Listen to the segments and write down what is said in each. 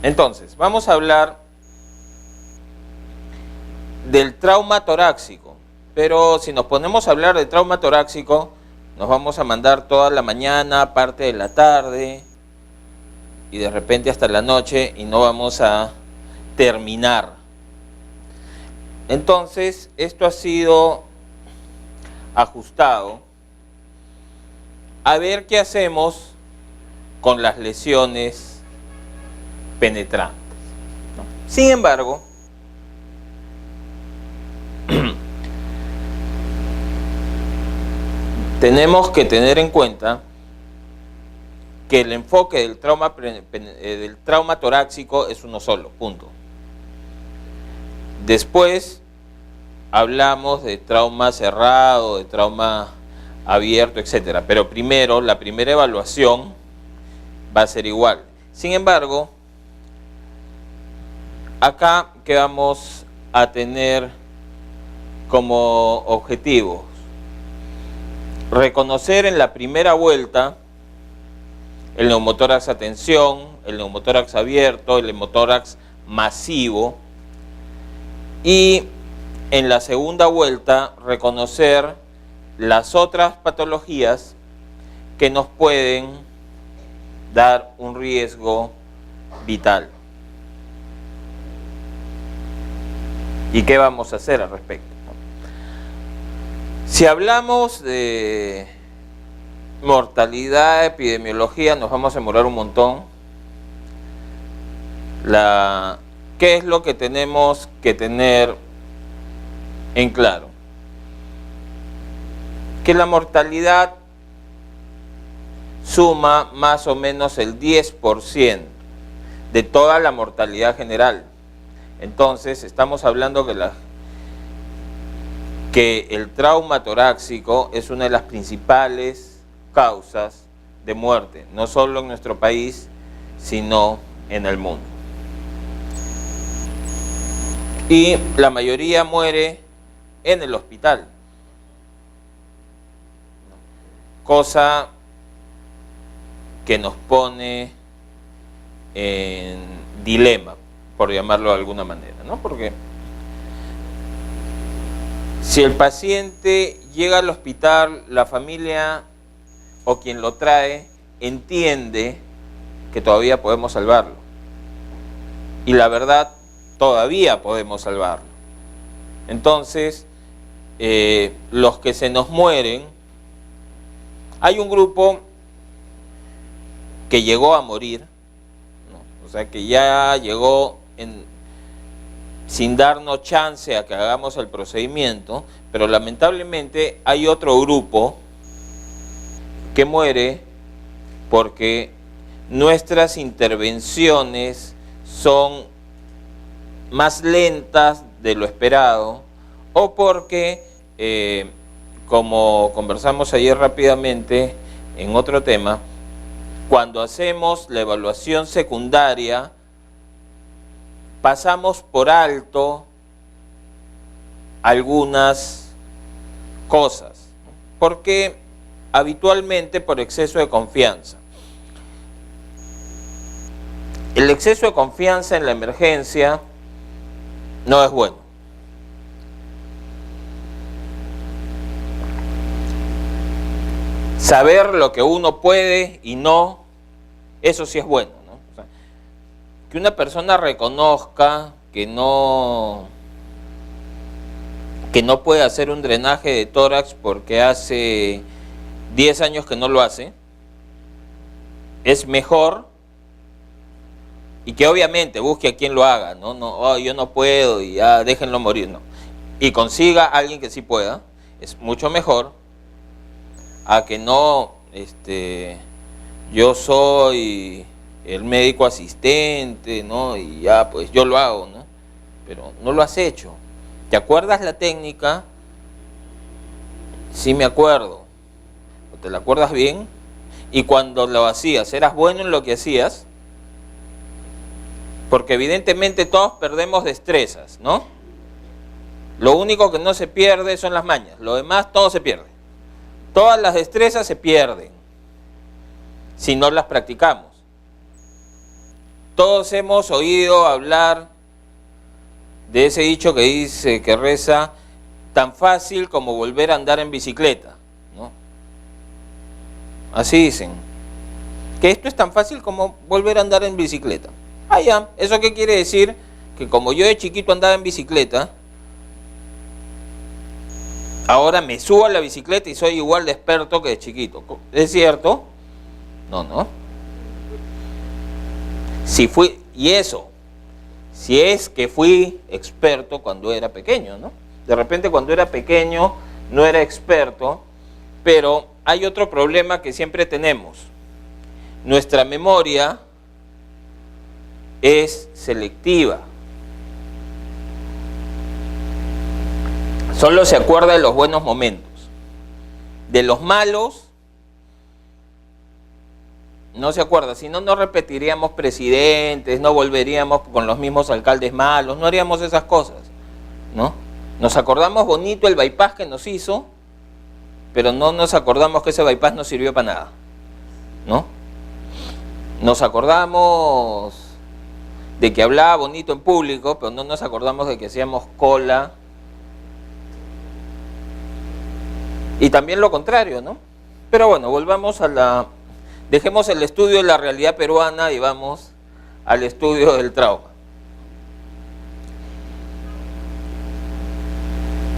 Entonces, vamos a hablar del trauma torácico, pero si nos ponemos a hablar de trauma torácico, nos vamos a mandar toda la mañana, parte de la tarde y de repente hasta la noche y no vamos a terminar. Entonces, esto ha sido ajustado a ver qué hacemos con las lesiones penetrantes, ¿no? Sin embargo, tenemos que tener en cuenta que el enfoque del trauma torácico es uno solo, punto. Después hablamos de trauma cerrado, de trauma abierto, etcétera. Pero primero, la primera evaluación va a ser igual. Sin embargo, acá que vamos a tener como objetivos: reconocer en la primera vuelta el neumotórax a tensión, el neumotórax abierto, el neumotórax masivo, y en la segunda vuelta reconocer las otras patologías que nos pueden dar un riesgo vital. ¿Y qué vamos a hacer al respecto? Si hablamos de mortalidad, epidemiología, nos vamos a demorar un montón. ¿Qué es lo que tenemos que tener en claro? Que la mortalidad suma más o menos el 10% de toda la mortalidad general. Entonces, estamos hablando que el trauma torácico es una de las principales causas de muerte, no solo en nuestro país, sino en el mundo. Y la mayoría muere en el hospital, cosa que nos pone en dilema, por llamarlo de alguna manera, ¿no? Porque si el paciente llega al hospital, la familia o quien lo trae entiende que todavía podemos salvarlo. Y la verdad, todavía podemos salvarlo. Entonces, los que se nos mueren, hay un grupo que llegó a morir, ¿no? O sea, que ya llegó sin darnos chance a que hagamos el procedimiento, pero lamentablemente hay otro grupo que muere porque nuestras intervenciones son más lentas de lo esperado, o porque, como conversamos ayer rápidamente en otro tema, cuando hacemos la evaluación secundaria, pasamos por alto algunas cosas, porque habitualmente por exceso de confianza. El exceso de confianza en la emergencia no es bueno. Saber lo que uno puede y no, eso sí es bueno, ¿no? O sea, que una persona reconozca que no puede hacer un drenaje de tórax porque hace 10 años que no lo hace, es mejor, y que obviamente busque a quien lo haga, ¿no? No, oh, yo no puedo y ya déjenlo morir, no. Y consiga a alguien que sí pueda, es mucho mejor a que no, yo soy el médico asistente, ¿no? Y ya, pues yo lo hago, ¿no? Pero no lo has hecho. ¿Te acuerdas la técnica? Sí me acuerdo. ¿Te la acuerdas bien? Y cuando lo hacías, ¿eras bueno en lo que hacías? Porque evidentemente todos perdemos destrezas, ¿no? Lo único que no se pierde son las mañas, lo demás todo se pierde. Todas las destrezas se pierden si no las practicamos. Todos hemos oído hablar de ese dicho que dice, que reza, tan fácil como volver a andar en bicicleta, ¿no? Así dicen, que esto es tan fácil como volver a andar en bicicleta. Ah, ya, ¿eso qué quiere decir? Que como yo de chiquito andaba en bicicleta, ahora me subo a la bicicleta y soy igual de experto que de chiquito. ¿Es cierto? No. Si es que fui experto cuando era pequeño, ¿no? De repente cuando era pequeño no era experto, pero hay otro problema que siempre tenemos. Nuestra memoria es selectiva. Solo se acuerda de los buenos momentos. De los malos no se acuerda, si no, no repetiríamos presidentes, no volveríamos con los mismos alcaldes malos, no haríamos esas cosas, ¿no? Nos acordamos bonito el bypass que nos hizo, pero no nos acordamos que ese bypass no sirvió para nada, ¿no? Nos acordamos de que hablaba bonito en público, pero no nos acordamos de que hacíamos cola. Y también lo contrario, ¿no? Pero bueno, volvamos a dejemos el estudio de la realidad peruana y vamos al estudio del trauma.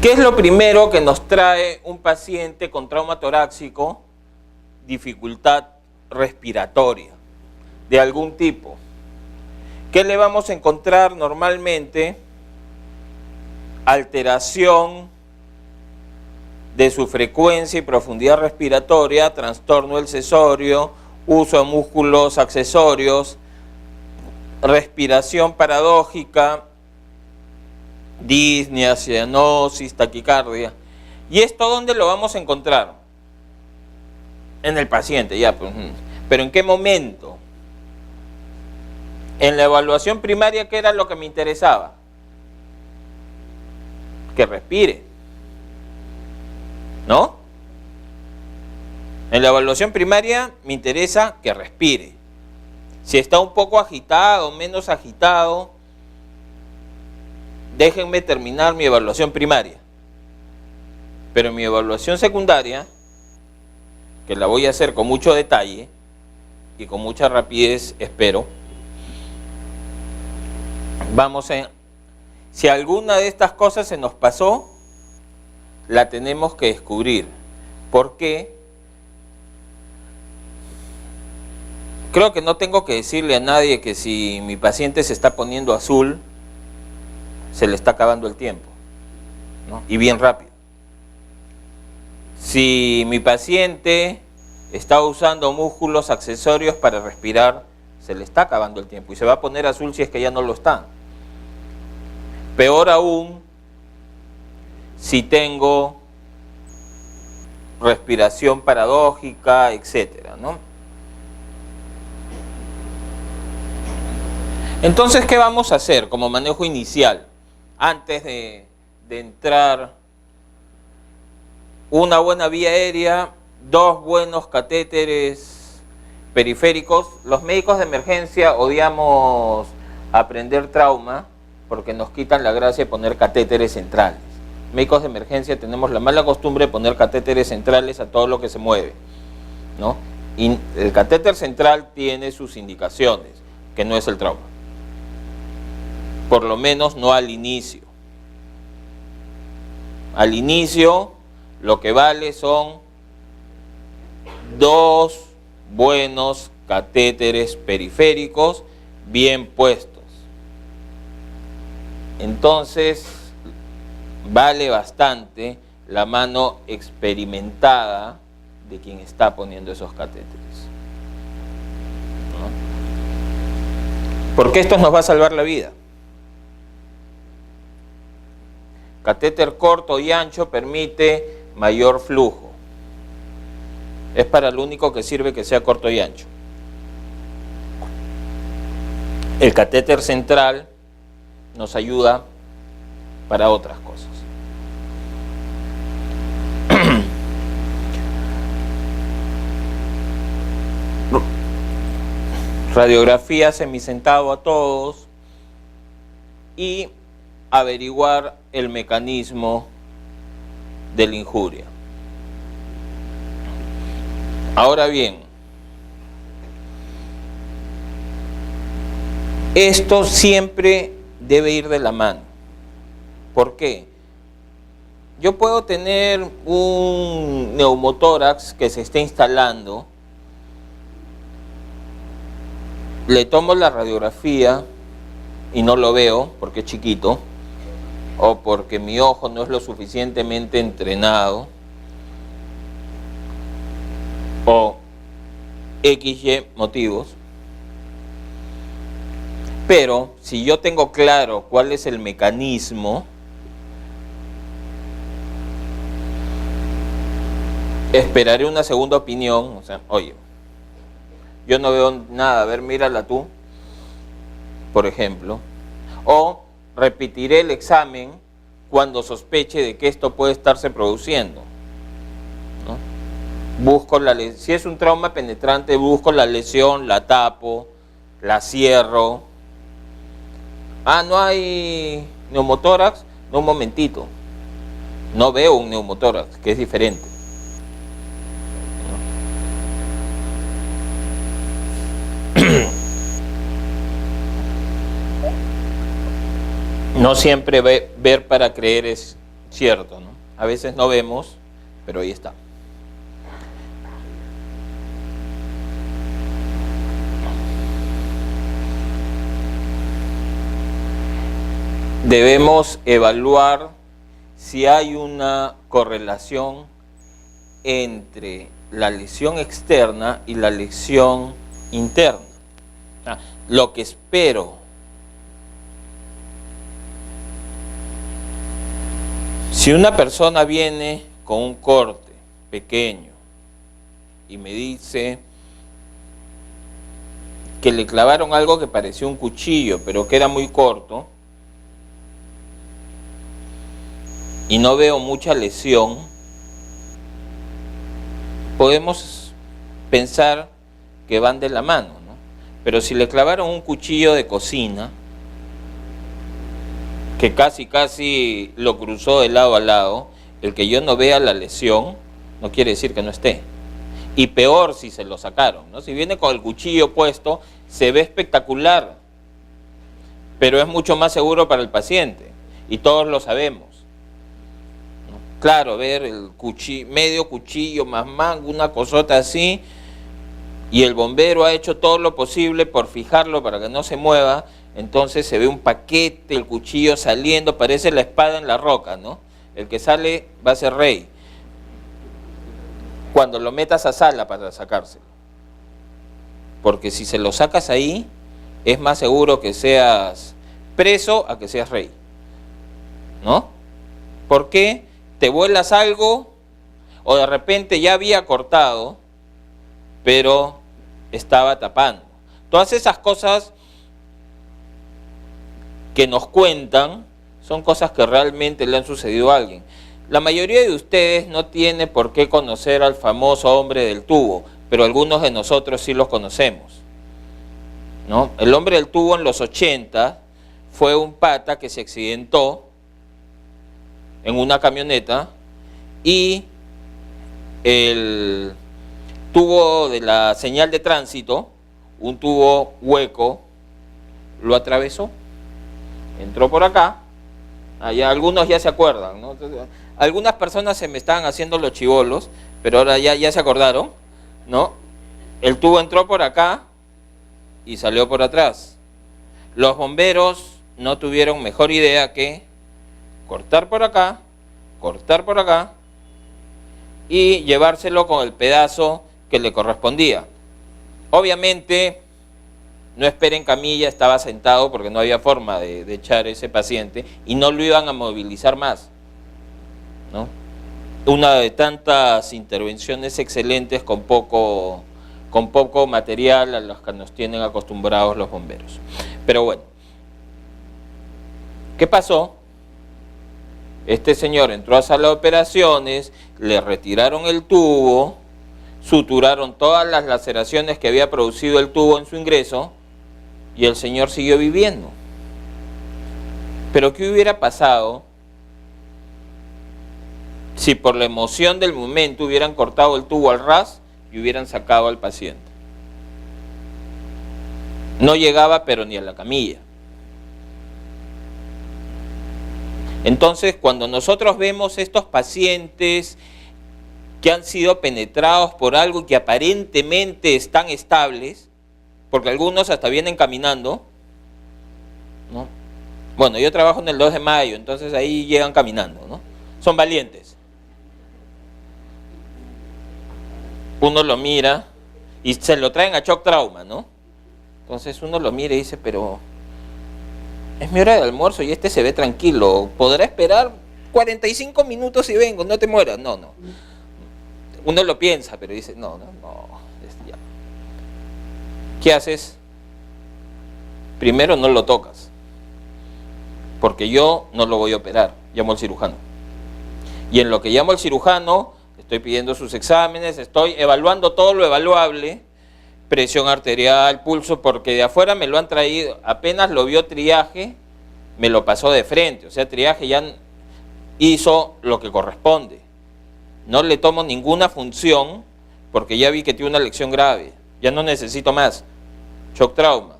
¿Qué es lo primero que nos trae un paciente con trauma torácico? Dificultad respiratoria de algún tipo. ¿Qué le vamos a encontrar normalmente? Alteración de su frecuencia y profundidad respiratoria, trastorno del cesorio, uso de músculos accesorios, respiración paradójica, disnea, cianosis, taquicardia. ¿Y esto dónde lo vamos a encontrar? En el paciente, ya. ¿Pero en qué momento? En la evaluación primaria, ¿qué era lo que me interesaba? Que respire, ¿no? En la evaluación primaria me interesa que respire. Si está un poco agitado, menos agitado, déjenme terminar mi evaluación primaria. Pero mi evaluación secundaria, que la voy a hacer con mucho detalle y con mucha rapidez, espero, si alguna de estas cosas se nos pasó, la tenemos que descubrir. ¿Por qué? Creo que no tengo que decirle a nadie que si mi paciente se está poniendo azul, se le está acabando el tiempo, ¿no? Y bien rápido. Si mi paciente está usando músculos accesorios para respirar, se le está acabando el tiempo y se va a poner azul si es que ya no lo está. Peor aún, si tengo respiración paradójica, etcétera, ¿no? Entonces, ¿qué vamos a hacer como manejo inicial? Antes de entrar, una buena vía aérea, 2 buenos catéteres periféricos. Los médicos de emergencia odiamos aprender trauma porque nos quitan la gracia de poner catéteres centrales. Médicos de emergencia tenemos la mala costumbre de poner catéteres centrales a todo lo que se mueve, ¿no? Y el catéter central tiene sus indicaciones, que no es el trauma. Por lo menos no al inicio. Al inicio lo que vale son 2 buenos catéteres periféricos bien puestos. Entonces vale bastante la mano experimentada de quien está poniendo esos catéteres, ¿no? Porque esto nos va a salvar la vida. Catéter corto y ancho permite mayor flujo. Es para lo único que sirve que sea corto y ancho. El catéter central nos ayuda para otras cosas. radiografía semisentado a todos y averiguar el mecanismo de la injuria. Ahora bien, esto siempre debe ir de la mano. ¿Por qué? Yo puedo tener un neumotórax que se está instalando, le tomo la radiografía y no lo veo porque es chiquito, o porque mi ojo no es lo suficientemente entrenado, o XY motivos. Pero si yo tengo claro cuál es el mecanismo, esperaré una segunda opinión. O sea, oye, yo no veo nada, a ver, mírala tú, por ejemplo. O repetiré el examen cuando sospeche de que esto puede estarse produciendo, ¿no? Busco si es un trauma penetrante, busco la lesión, la tapo, la cierro. Ah, no hay neumotórax. No, un momentito. No veo un neumotórax, que es diferente. No siempre ver para creer es cierto, ¿no? A veces no vemos, pero ahí está. Debemos evaluar si hay una correlación entre la lesión externa y la lesión interna. Lo que espero, si una persona viene con un corte pequeño y me dice que le clavaron algo que parecía un cuchillo, pero que era muy corto, y no veo mucha lesión, podemos pensar que van de la mano, ¿no? Pero si le clavaron un cuchillo de cocina, que casi lo cruzó de lado a lado, el que yo no vea la lesión no quiere decir que no esté. Y peor si se lo sacaron, ¿no? Si viene con el cuchillo puesto, se ve espectacular, pero es mucho más seguro para el paciente, y todos lo sabemos. Claro, ver el cuchillo, medio cuchillo más mango, una cosota así, y el bombero ha hecho todo lo posible por fijarlo para que no se mueva, entonces se ve un paquete, el cuchillo saliendo, parece la espada en la roca, ¿no? El que sale va a ser rey. Cuando lo metas a sala para sacárselo. Porque si se lo sacas ahí, es más seguro que seas preso a que seas rey, ¿no? ¿Por qué? Te vuelas algo, o de repente ya había cortado, pero estaba tapando. Todas esas cosas que nos cuentan son cosas que realmente le han sucedido a alguien. La mayoría de ustedes no tiene por qué conocer al famoso hombre del tubo, pero algunos de nosotros sí los conocemos, ¿no? El hombre del tubo en los 80 fue un pata que se accidentó en una camioneta y el tubo de la señal de tránsito, un tubo hueco, lo atravesó, entró por acá. Allá algunos ya se acuerdan, ¿no? Entonces, algunas personas se me estaban haciendo los chibolos, pero ahora ya se acordaron, ¿no? El tubo entró por acá y salió por atrás. Los bomberos no tuvieron mejor idea que cortar por acá y llevárselo con el pedazo que le correspondía. Obviamente, no esperen camilla, estaba sentado porque no había forma de echar ese paciente y no lo iban a movilizar más, ¿no? Una de tantas intervenciones excelentes con poco material a los que nos tienen acostumbrados los bomberos. Pero bueno, ¿qué pasó? Este señor entró a sala de operaciones, le retiraron el tubo, suturaron todas las laceraciones que había producido el tubo en su ingreso y el señor siguió viviendo. Pero ¿qué hubiera pasado si por la emoción del momento hubieran cortado el tubo al ras y hubieran sacado al paciente? No llegaba pero ni a la camilla. Entonces, cuando nosotros vemos estos pacientes que han sido penetrados por algo que aparentemente están estables, porque algunos hasta vienen caminando, ¿no? Bueno, yo trabajo en el 2 de mayo, entonces ahí llegan caminando, ¿no? Son valientes. Uno lo mira y se lo traen a shock trauma, ¿no? Entonces uno lo mira y dice, pero es mi hora de almuerzo y este se ve tranquilo, ¿podrá esperar 45 minutos y vengo? No te mueras. No. Uno lo piensa, pero dice, no. Ya. ¿Qué haces? Primero no lo tocas, porque yo no lo voy a operar, llamo al cirujano. Y en lo que llamo al cirujano, estoy pidiendo sus exámenes, estoy evaluando todo lo evaluable, presión arterial, pulso, porque de afuera me lo han traído, apenas lo vio triaje, me lo pasó de frente, o sea, triaje ya hizo lo que corresponde. No le tomo ninguna función, porque ya vi que tiene una lesión grave, ya no necesito más. Shock trauma.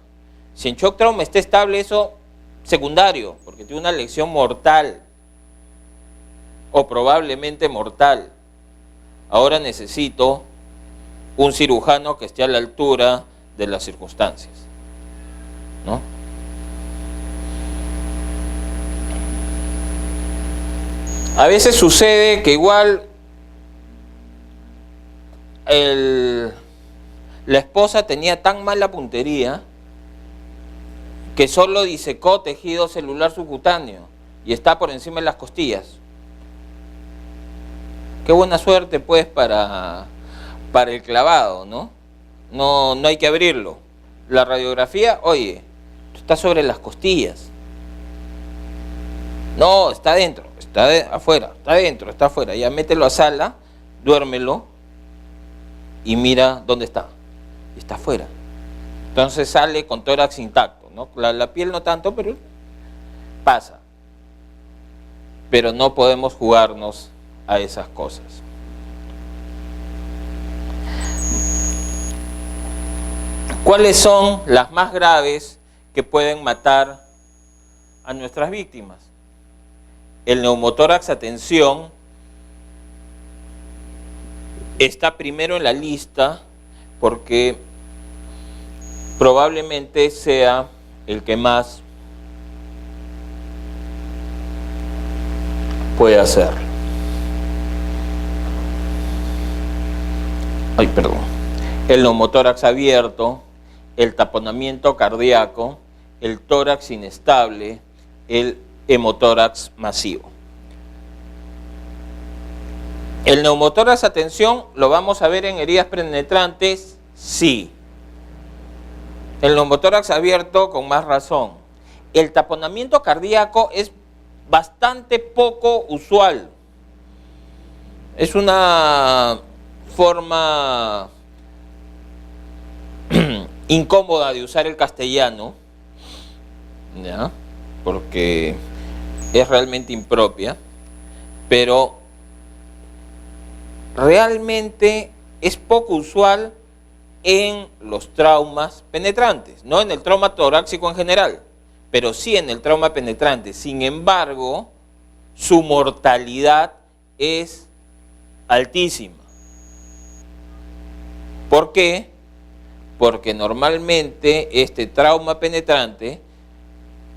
Si en shock trauma está estable, eso secundario, porque tiene una lesión mortal, o probablemente mortal. Ahora necesito un cirujano que esté a la altura de las circunstancias, ¿no? A veces sucede que igual la esposa tenía tan mala puntería que solo disecó tejido celular subcutáneo y está por encima de las costillas. Qué buena suerte pues para el clavado, ¿no? No hay que abrirlo. La radiografía, oye, está sobre las costillas. No, está adentro, afuera, está adentro, está afuera. Ya mételo a sala, duérmelo y mira dónde está. Está afuera. Entonces sale con tórax intacto, ¿no? La piel no tanto, pero pasa. Pero no podemos jugarnos a esas cosas. ¿Cuáles son las más graves que pueden matar a nuestras víctimas? El neumotórax a tensión está primero en la lista porque probablemente sea el que más puede hacer. El neumotórax abierto, el taponamiento cardíaco, el tórax inestable, el hemotórax masivo. ¿El neumotórax a tensión lo vamos a ver en heridas penetrantes? Sí. El neumotórax abierto con más razón. El taponamiento cardíaco es bastante poco usual. Es una forma incómoda de usar el castellano, ¿ya? Porque es realmente impropia, pero realmente es poco usual en los traumas penetrantes, no en el trauma torácico en general, pero sí en el trauma penetrante. Sin embargo, su mortalidad es altísima. ¿Por qué? Porque normalmente este trauma penetrante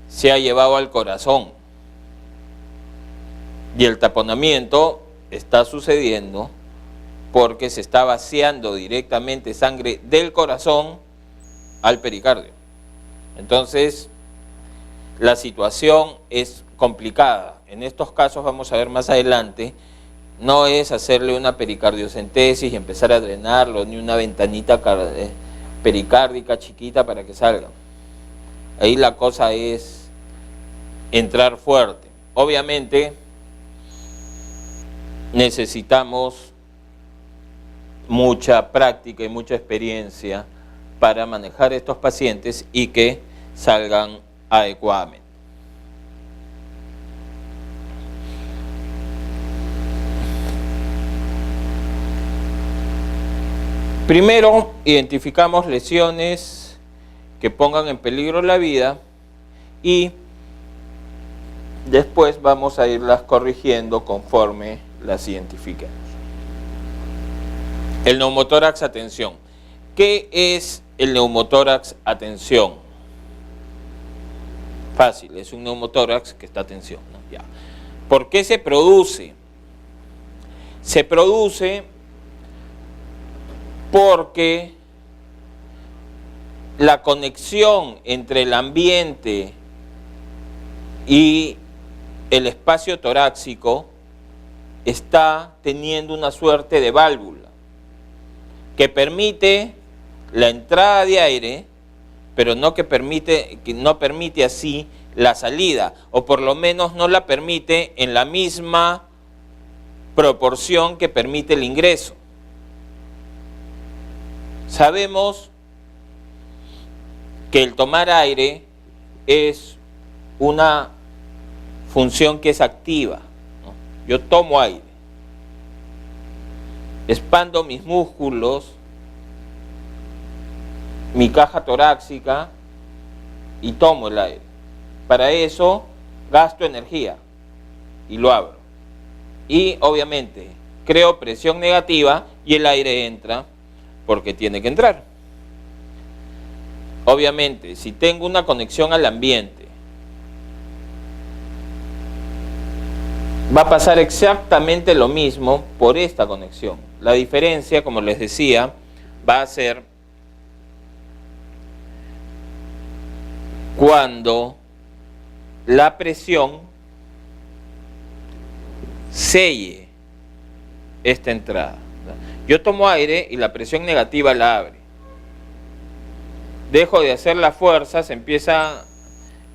se ha llevado al corazón y el taponamiento está sucediendo porque se está vaciando directamente sangre del corazón al pericardio. Entonces, la situación es complicada. En estos casos, vamos a ver más adelante, no es hacerle una pericardiocentesis y empezar a drenarlo, ni una ventanita pericárdica chiquita para que salga. Ahí la cosa es entrar fuerte. Obviamente necesitamos mucha práctica y mucha experiencia para manejar estos pacientes y que salgan adecuadamente. Primero, identificamos lesiones que pongan en peligro la vida y después vamos a irlas corrigiendo conforme las identifiquemos. El neumotórax a tensión. ¿Qué es el neumotórax a tensión? Fácil, es un neumotórax que está a tensión, ¿no? Ya. ¿Por qué se produce? Se produce porque la conexión entre el ambiente y el espacio torácico está teniendo una suerte de válvula que permite la entrada de aire, pero no permite así la salida, o por lo menos no la permite en la misma proporción que permite el ingreso. Sabemos que el tomar aire es una función que es activa, ¿no? Yo tomo aire, expando mis músculos, mi caja torácica y tomo el aire. Para eso gasto energía y lo abro. Y obviamente creo presión negativa y el aire entra porque tiene que entrar. Obviamente, si tengo una conexión al ambiente, va a pasar exactamente lo mismo por esta conexión. La diferencia, como les decía, va a ser cuando la presión selle esta entrada. Yo tomo aire y la presión negativa la abre. Dejo de hacer las fuerzas,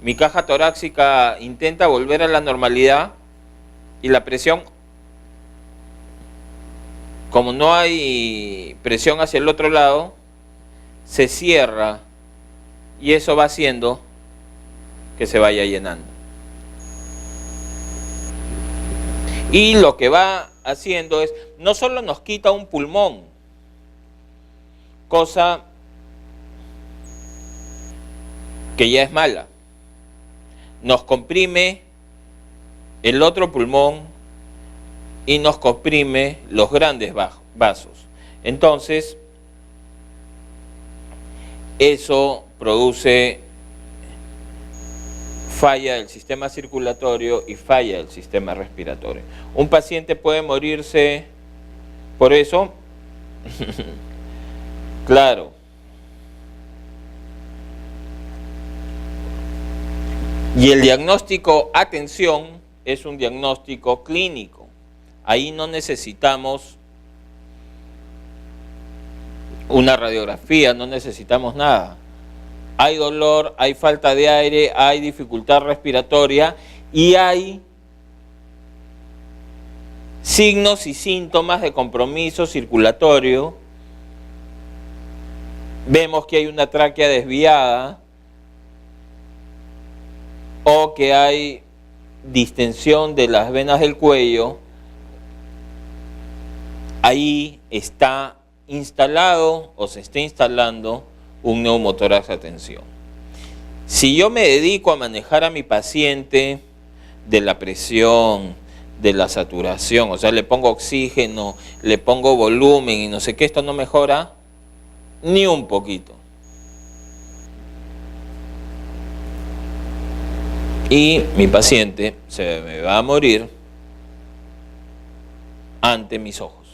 mi caja torácica intenta volver a la normalidad y la presión, como no hay presión hacia el otro lado, se cierra y eso va haciendo que se vaya llenando. Y lo que va haciendo es, no solo nos quita un pulmón, cosa que ya es mala, nos comprime el otro pulmón y nos comprime los grandes vasos. Entonces, eso produce falla del sistema circulatorio y falla del sistema respiratorio. Un paciente puede morirse por eso. Claro. Y el diagnóstico a tensión es un diagnóstico clínico. Ahí no necesitamos una radiografía, no necesitamos nada. Hay dolor, hay falta de aire, hay dificultad respiratoria y hay signos y síntomas de compromiso circulatorio. Vemos que hay una tráquea desviada o que hay distensión de las venas del cuello. Ahí está instalado o se está instalando un neumotórax a tensión. Si yo me dedico a manejar a mi paciente de la presión, de la saturación, o sea, le pongo oxígeno, le pongo volumen y no sé qué, esto no mejora ni un poquito. Y mi paciente se me va a morir ante mis ojos.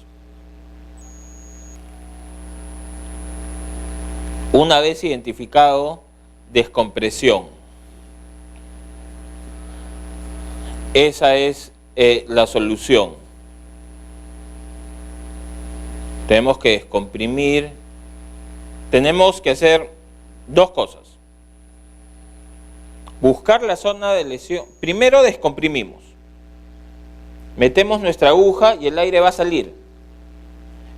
Una vez identificado descompresión, esa es la solución. Tenemos que descomprimir, tenemos que hacer dos cosas. Buscar la zona de lesión. Primero descomprimimos. Metemos nuestra aguja y el aire va a salir.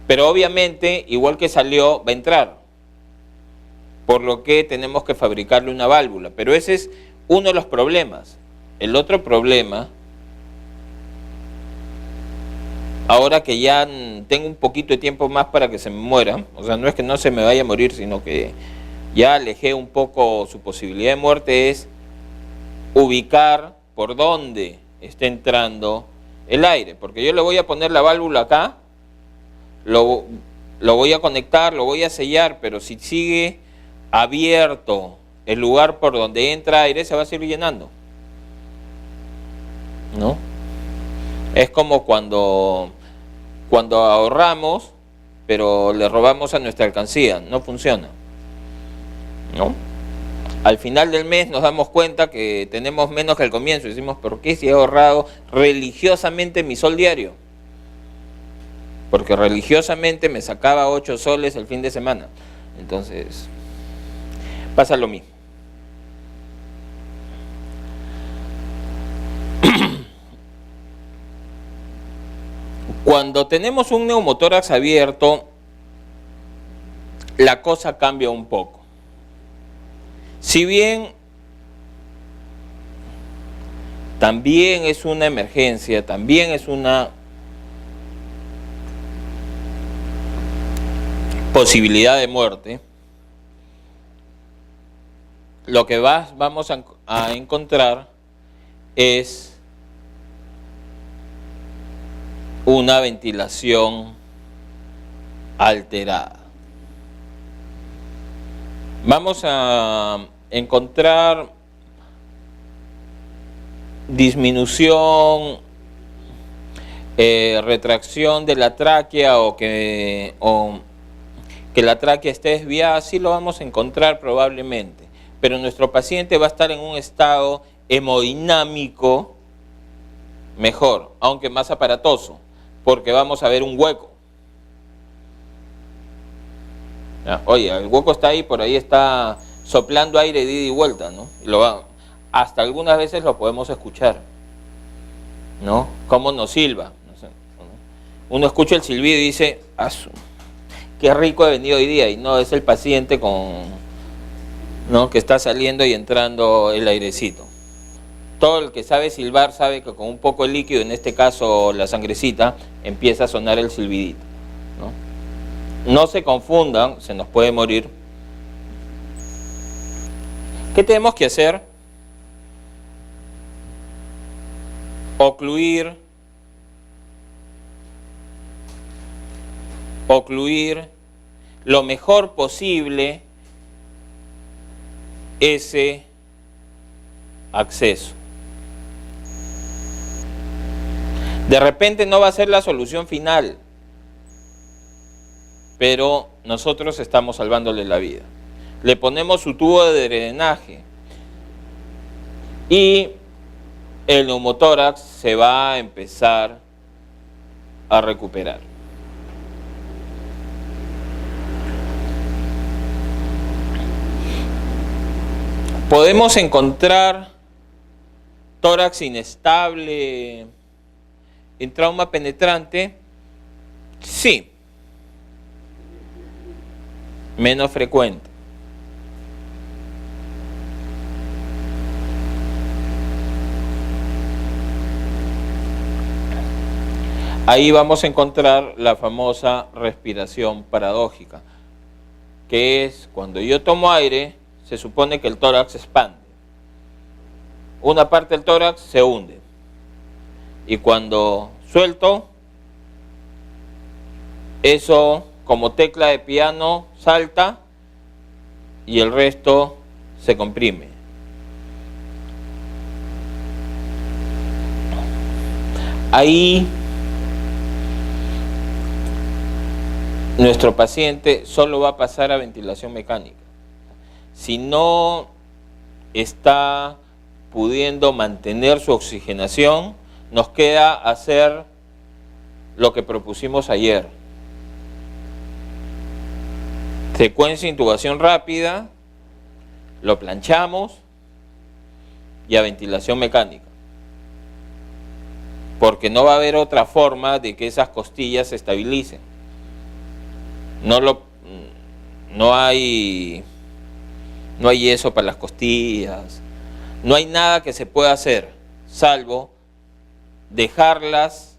Pero obviamente, igual que salió, va a entrar. Por lo que tenemos que fabricarle una válvula. Pero ese es uno de los problemas. El otro problema, ahora que ya tengo un poquito de tiempo más para que se me muera, o sea, no es que no se me vaya a morir, sino que ya alejé un poco su posibilidad de muerte, es ubicar por dónde está entrando el aire. Porque yo le voy a poner la válvula acá, lo voy a conectar, lo voy a sellar, pero si sigue abierto el lugar por donde entra aire, se va a seguir llenando, ¿no? Es como cuando ahorramos, pero le robamos a nuestra alcancía, no funciona, ¿no? Al final del mes nos damos cuenta que tenemos menos que al comienzo y decimos, ¿por qué si he ahorrado religiosamente mi sol diario? Porque religiosamente me sacaba 8 soles el fin de semana. Entonces, pasa lo mismo. Cuando tenemos un neumotórax abierto, la cosa cambia un poco. Si bien también es una emergencia, también es una posibilidad de muerte, lo que vamos a encontrar es una ventilación alterada. Vamos a encontrar disminución, retracción de la tráquea o que la tráquea esté desviada, sí lo vamos a encontrar probablemente, pero nuestro paciente va a estar en un estado hemodinámico mejor, aunque más aparatoso, porque vamos a ver un hueco. Oye, el hueco está ahí, por ahí está soplando aire de ida y vuelta, ¿no? Hasta algunas veces lo podemos escuchar, ¿no? Cómo nos silba. No sé, ¿no? Uno escucha el silbido y dice, qué rico he venido hoy día, y no, es el paciente ¿no? que está saliendo y entrando el airecito. Todo el que sabe silbar sabe que con un poco de líquido, en este caso la sangrecita, empieza a sonar el silbidito, ¿no? No se confundan, se nos puede morir. ¿Qué tenemos que hacer? Ocluir lo mejor posible ese acceso. De repente no va a ser la solución final, pero nosotros estamos salvándole la vida. Le ponemos su tubo de drenaje y el neumotórax se va a empezar a recuperar. ¿Podemos encontrar tórax inestable en trauma penetrante? Sí. Menos frecuente. Ahí vamos a encontrar la famosa respiración paradójica, que es cuando yo tomo aire, se supone que el tórax se expande. Una parte del tórax se hunde. Y cuando suelto, eso como tecla de piano salta y el resto se comprime. Ahí nuestro paciente solo va a pasar a ventilación mecánica. Si no está pudiendo mantener su oxigenación, nos queda hacer lo que propusimos ayer. Secuencia de intubación rápida, lo planchamos y a ventilación mecánica. Porque no va a haber otra forma de que esas costillas se estabilicen. No hay yeso para las costillas, no hay nada que se pueda hacer, salvo dejarlas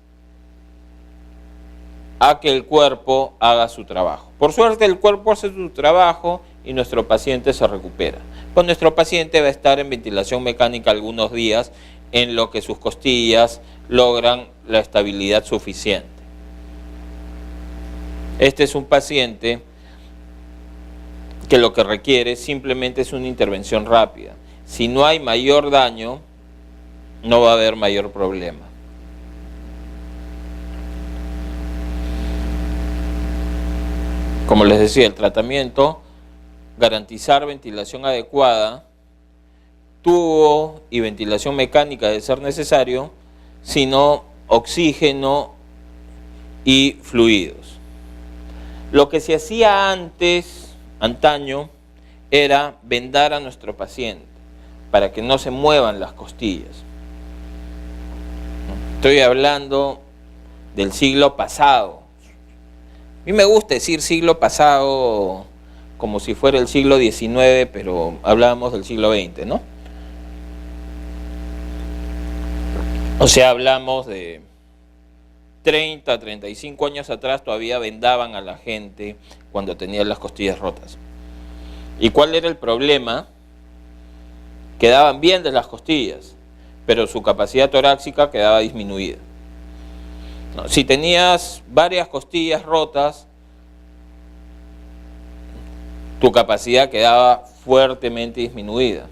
a que el cuerpo haga su trabajo. Por suerte el cuerpo hace su trabajo y nuestro paciente se recupera. Pues nuestro paciente va a estar en ventilación mecánica algunos días en lo que sus costillas logran la estabilidad suficiente. Este es un paciente que lo que requiere simplemente es una intervención rápida. Si no hay mayor daño, no va a haber mayor problema. Como les decía, el tratamiento, garantizar ventilación adecuada, tubo y ventilación mecánica de ser necesario, sino oxígeno y fluidos. Lo que se hacía antaño, era vendar a nuestro paciente para que no se muevan las costillas. Estoy hablando del siglo pasado. A mí me gusta decir siglo pasado como si fuera el siglo XIX, pero hablábamos del siglo XX, ¿no? O sea, hablamos de 30, 35 años atrás, todavía vendaban a la gente cuando tenían las costillas rotas. ¿Y cuál era el problema? Quedaban bien de las costillas, pero su capacidad torácica quedaba disminuida. No, si tenías varias costillas rotas, tu capacidad quedaba fuertemente disminuida.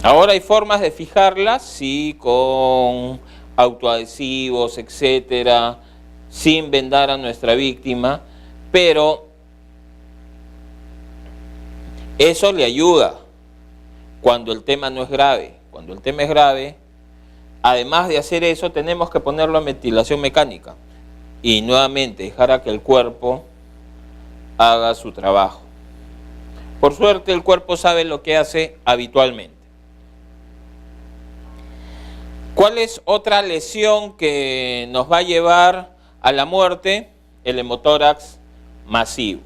Ahora hay formas de fijarlas, sí, con autoadhesivos, etcétera, sin vendar a nuestra víctima, pero eso le ayuda cuando el tema no es grave. Cuando el tema es grave, además de hacer eso, tenemos que ponerlo en ventilación mecánica y nuevamente dejar a que el cuerpo haga su trabajo. Por suerte, el cuerpo sabe lo que hace habitualmente. ¿Cuál es otra lesión que nos va a llevar a la muerte? El hemotórax masivo.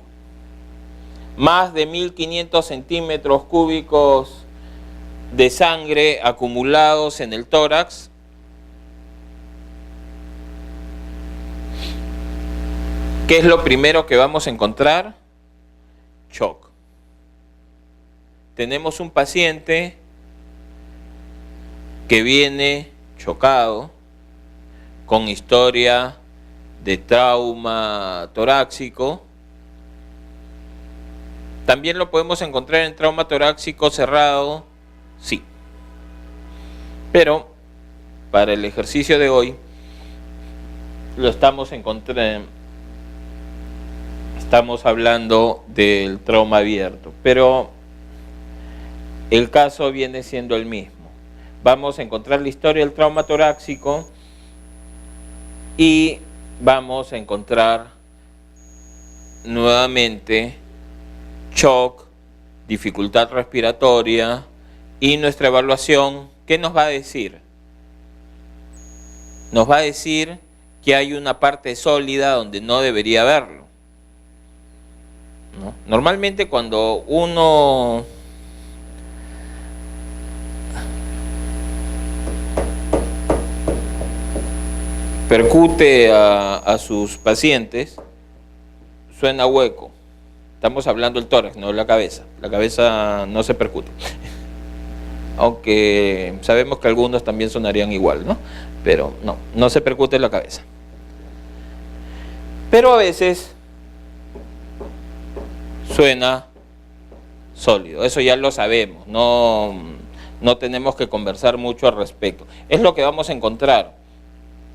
Más de 1500 centímetros cúbicos de sangre acumulados en el tórax. ¿Qué es lo primero que vamos a encontrar? Shock. Tenemos un paciente que viene chocado, con historia de trauma torácico. ¿También lo podemos encontrar en trauma torácico cerrado? Sí. Pero para el ejercicio de hoy lo estamos hablando del trauma abierto, pero el caso viene siendo el mismo. Vamos a encontrar la historia del trauma torácico y vamos a encontrar nuevamente shock, dificultad respiratoria y nuestra evaluación, ¿qué nos va a decir? Nos va a decir que hay una parte sólida donde no debería haberlo, ¿no? Normalmente cuando uno percute a sus pacientes, suena hueco. Estamos hablando del tórax, no de la cabeza. La cabeza no se percute. Aunque sabemos que algunos también sonarían igual, ¿no? Pero no se percute la cabeza. Pero a veces suena sólido. Eso ya lo sabemos. No tenemos que conversar mucho al respecto. Es lo que vamos a encontrar.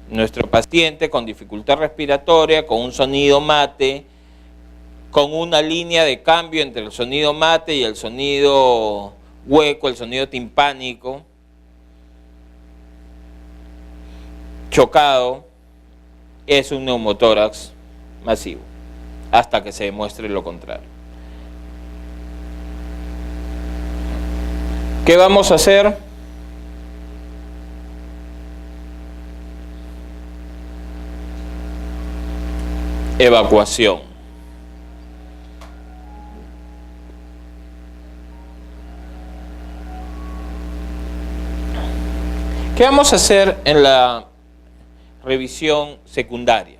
Nuestro paciente con dificultad respiratoria, con un sonido mate, con una línea de cambio entre el sonido mate y el sonido hueco, el sonido timpánico, chocado, es un neumotórax masivo, hasta que se demuestre lo contrario. ¿Qué vamos a hacer? Evacuación. ¿Qué vamos a hacer en la revisión secundaria?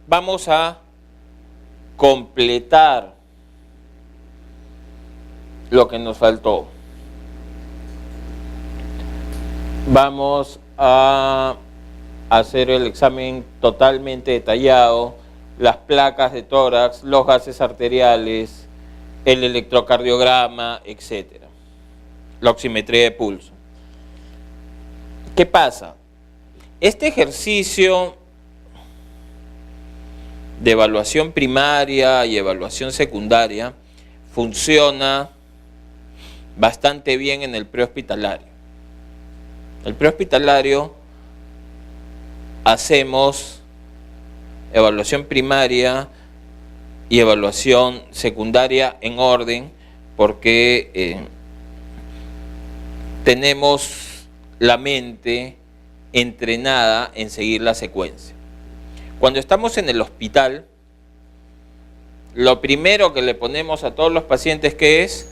Vamos a completar lo que nos faltó. Vamos a hacer el examen totalmente detallado, las placas de tórax, los gases arteriales, el electrocardiograma, etc. La oximetría de pulso. ¿Qué pasa? Este ejercicio de evaluación primaria y evaluación secundaria funciona bastante bien en el prehospitalario. El prehospitalario hacemos evaluación primaria y evaluación secundaria en orden porque tenemos la mente entrenada en seguir la secuencia. Cuando estamos en el hospital, lo primero que le ponemos a todos los pacientes, ¿qué es?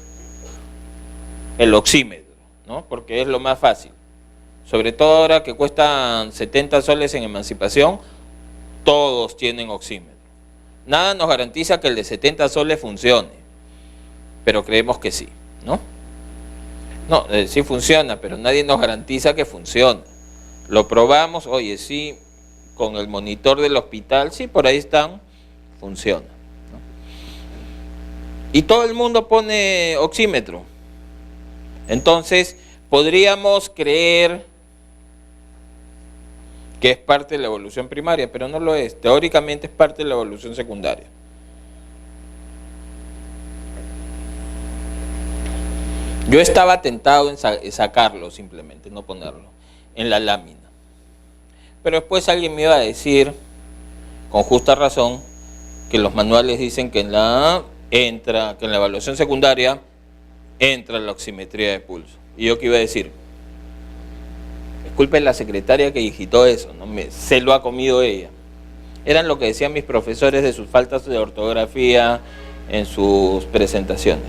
El oxímetro, ¿no? Porque es lo más fácil. Sobre todo ahora que cuestan 70 soles en Emancipación, todos tienen oxímetro. Nada nos garantiza que el de 70 soles funcione, pero creemos que sí, ¿no? No, sí funciona, pero nadie nos garantiza que funcione. Lo probamos, oye, sí, con el monitor del hospital, sí, por ahí están, funciona, ¿no? Y todo el mundo pone oxímetro. Entonces, podríamos creer que es parte de la evolución primaria, pero no lo es. Teóricamente es parte de la evolución secundaria. Yo estaba tentado en sacarlo simplemente, no ponerlo en la lámina. Pero después alguien me iba a decir, con justa razón, que los manuales dicen que en la evaluación secundaria entra la oximetría de pulso. Y yo qué iba a decir, disculpe la secretaria que digitó eso, ¿no? Se lo ha comido ella. Eran lo que decían mis profesores de sus faltas de ortografía en sus presentaciones.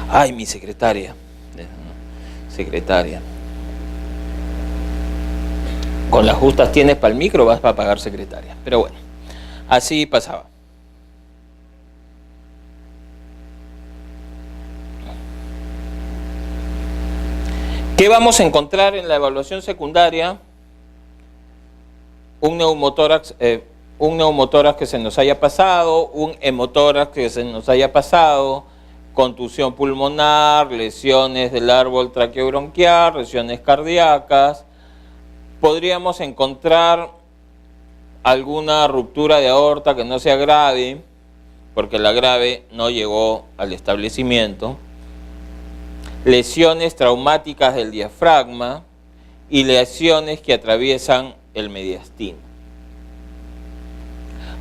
Ay, mi secretaria. Con las justas tienes para el micro, vas para pagar secretaria. Pero bueno, así pasaba. ¿Qué vamos a encontrar en la evaluación secundaria? Un neumotórax que se nos haya pasado, un hemotórax que se nos haya pasado, contusión pulmonar, lesiones del árbol traqueobronquial, lesiones cardíacas. Podríamos encontrar alguna ruptura de aorta que no sea grave, porque la grave no llegó al establecimiento. Lesiones traumáticas del diafragma y lesiones que atraviesan el mediastino.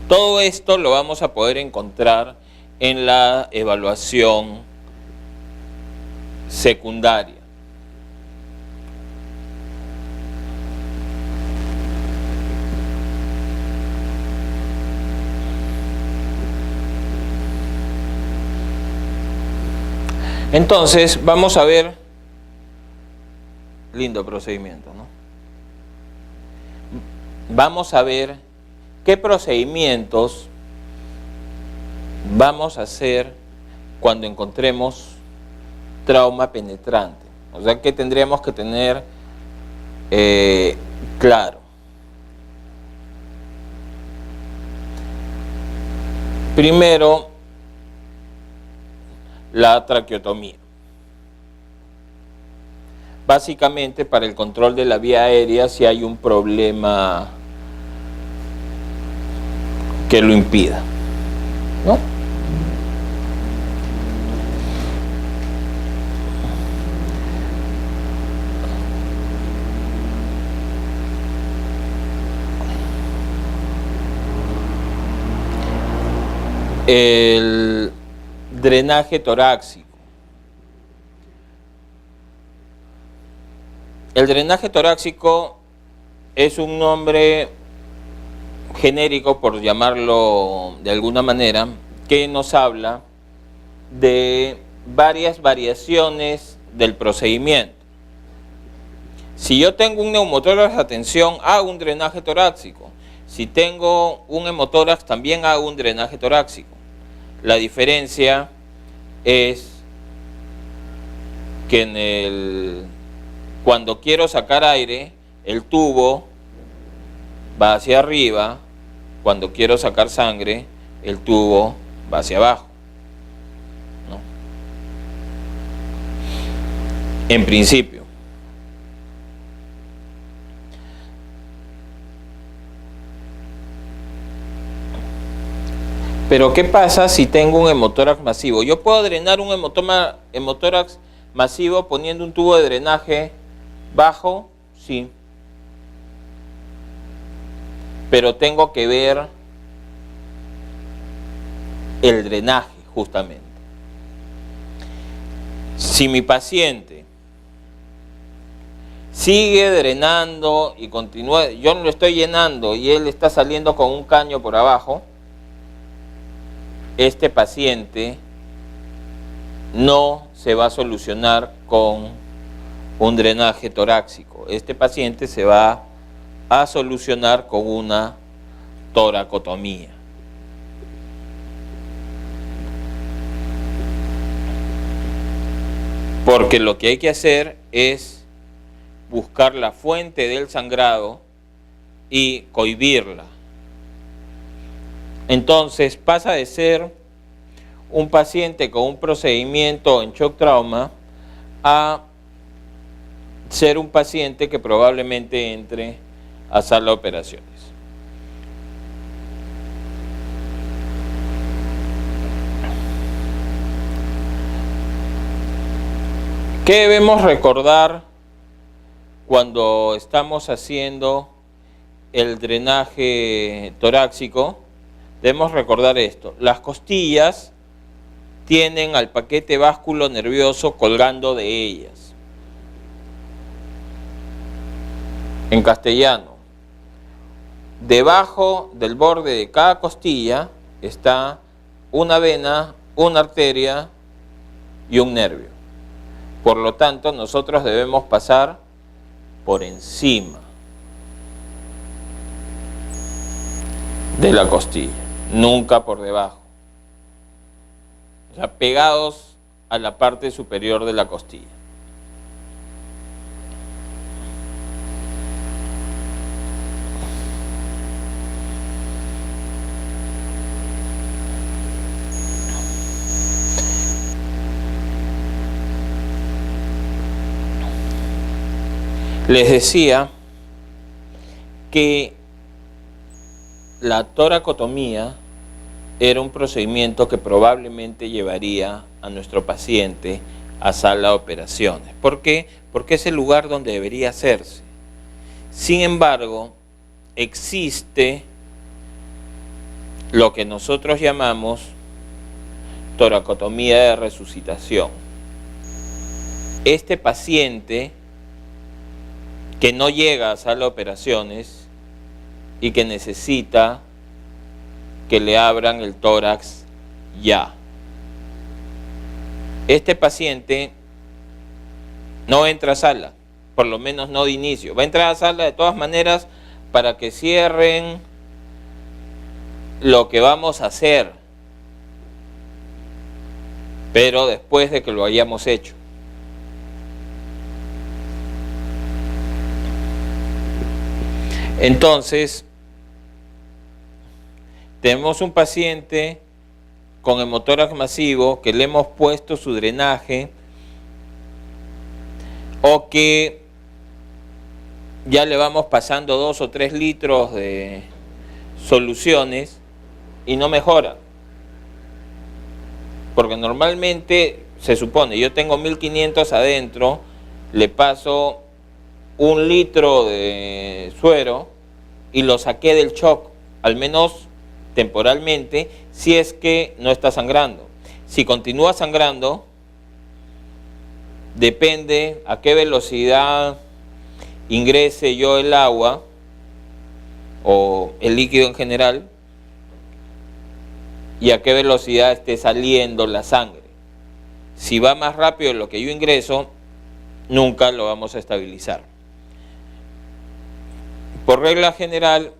Todo esto lo vamos a poder encontrar en la evaluación secundaria. Entonces, vamos a ver, lindo procedimiento, ¿no? Vamos a ver qué procedimientos vamos a hacer cuando encontremos trauma penetrante. O sea, que tendríamos que tener claro. Primero, la traqueotomía. Básicamente para el control de la vía aérea si hay un problema que lo impida, ¿no? El drenaje torácico. El drenaje torácico es un nombre genérico, por llamarlo de alguna manera, que nos habla de varias variaciones del procedimiento. Si yo tengo un neumotórax, atención, hago un drenaje torácico. Si tengo un hemotórax, también hago un drenaje torácico. La diferencia es que cuando quiero sacar aire, el tubo va hacia arriba. Cuando quiero sacar sangre, el tubo va hacia abajo, ¿no? En principio. Pero ¿qué pasa si tengo un hemotórax masivo? Yo puedo drenar un hemotórax masivo poniendo un tubo de drenaje bajo, sí. Pero tengo que ver el drenaje, justamente. Si mi paciente sigue drenando y continúa, yo no lo estoy llenando y él está saliendo con un caño por abajo, este paciente no se va a solucionar con un drenaje torácico. Este paciente se va a solucionar con una toracotomía. Porque lo que hay que hacer es buscar la fuente del sangrado y cohibirla. Entonces pasa de ser un paciente con un procedimiento en shock trauma a ser un paciente que probablemente entre a sala de operaciones. ¿Qué debemos recordar cuando estamos haciendo el drenaje torácico? Debemos recordar esto: las costillas tienen al paquete vasculo nervioso colgando de ellas. En castellano, debajo del borde de cada costilla está una vena, una arteria y un nervio. Por lo tanto, nosotros debemos pasar por encima de la costilla, nunca por debajo. O sea, pegados a la parte superior de la costilla. Les decía que la toracotomía era un procedimiento que probablemente llevaría a nuestro paciente a sala de operaciones. ¿Por qué? Porque es el lugar donde debería hacerse. Sin embargo, existe lo que nosotros llamamos toracotomía de resucitación. Este paciente que no llega a sala de operaciones y que necesita que le abran el tórax ya. Este paciente no entra a sala, por lo menos no de inicio. Va a entrar a sala de todas maneras para que cierren lo que vamos a hacer, pero después de que lo hayamos hecho. Entonces, tenemos un paciente con hemotórax masivo que le hemos puesto su drenaje o que ya le vamos pasando 2 o 3 litros de soluciones y no mejora. Porque normalmente se supone, yo tengo 1500 adentro, le paso 1 litro de suero y lo saqué del shock, al menos temporalmente, si es que no está sangrando. Si continúa sangrando, depende a qué velocidad ingrese yo el agua o el líquido en general y a qué velocidad esté saliendo la sangre. Si va más rápido de lo que yo ingreso, nunca lo vamos a estabilizar. Por regla general,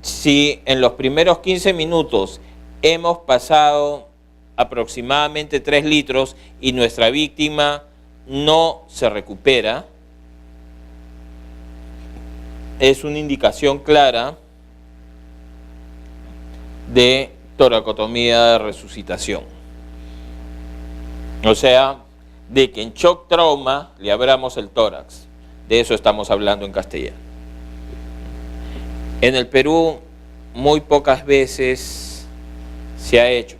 si en los primeros 15 minutos hemos pasado aproximadamente 3 litros y nuestra víctima no se recupera, es una indicación clara de toracotomía de resucitación. O sea, de que en shock trauma le abramos el tórax. De eso estamos hablando en castellano. En el Perú muy pocas veces se ha hecho,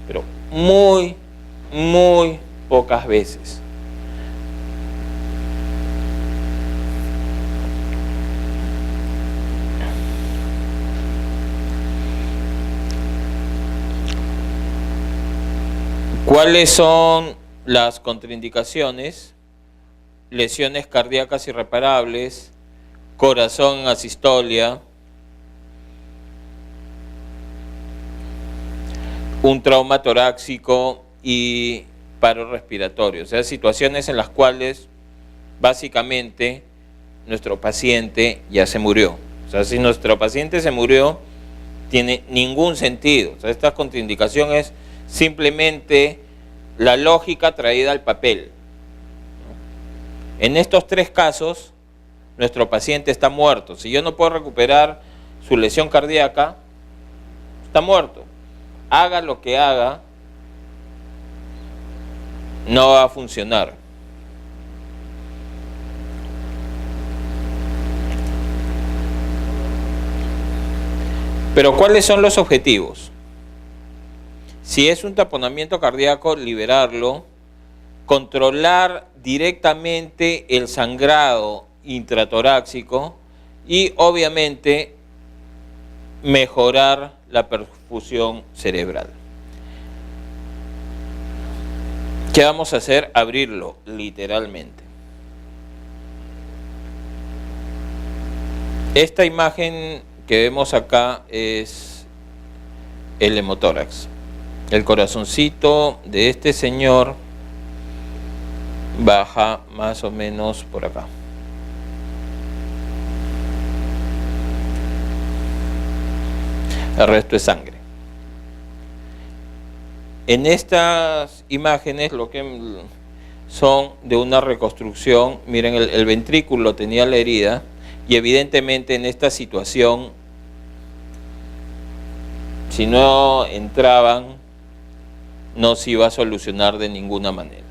pero muy pocas veces. ¿Cuáles son las contraindicaciones? Lesiones cardíacas irreparables, corazón en asistolia, un trauma torácico y paro respiratorio. O sea, situaciones en las cuales básicamente nuestro paciente ya se murió. O sea, si nuestro paciente se murió, tiene ningún sentido. O sea, esta contraindicación es simplemente la lógica traída al papel. En estos 3 casos, nuestro paciente está muerto. Si yo no puedo recuperar su lesión cardíaca, está muerto. Haga lo que haga, no va a funcionar. Pero ¿cuáles son los objetivos? Si es un taponamiento cardíaco, liberarlo, controlar directamente el sangrado intratorácico y obviamente mejorar la perfusión cerebral. ¿Qué vamos a hacer? Abrirlo, literalmente. Esta imagen que vemos acá es el hemotórax. El corazoncito de este señor baja más o menos por acá. El resto es sangre. En estas imágenes lo que son de una reconstrucción, miren, el ventrículo tenía la herida y evidentemente en esta situación, si no entraban, no se iba a solucionar de ninguna manera.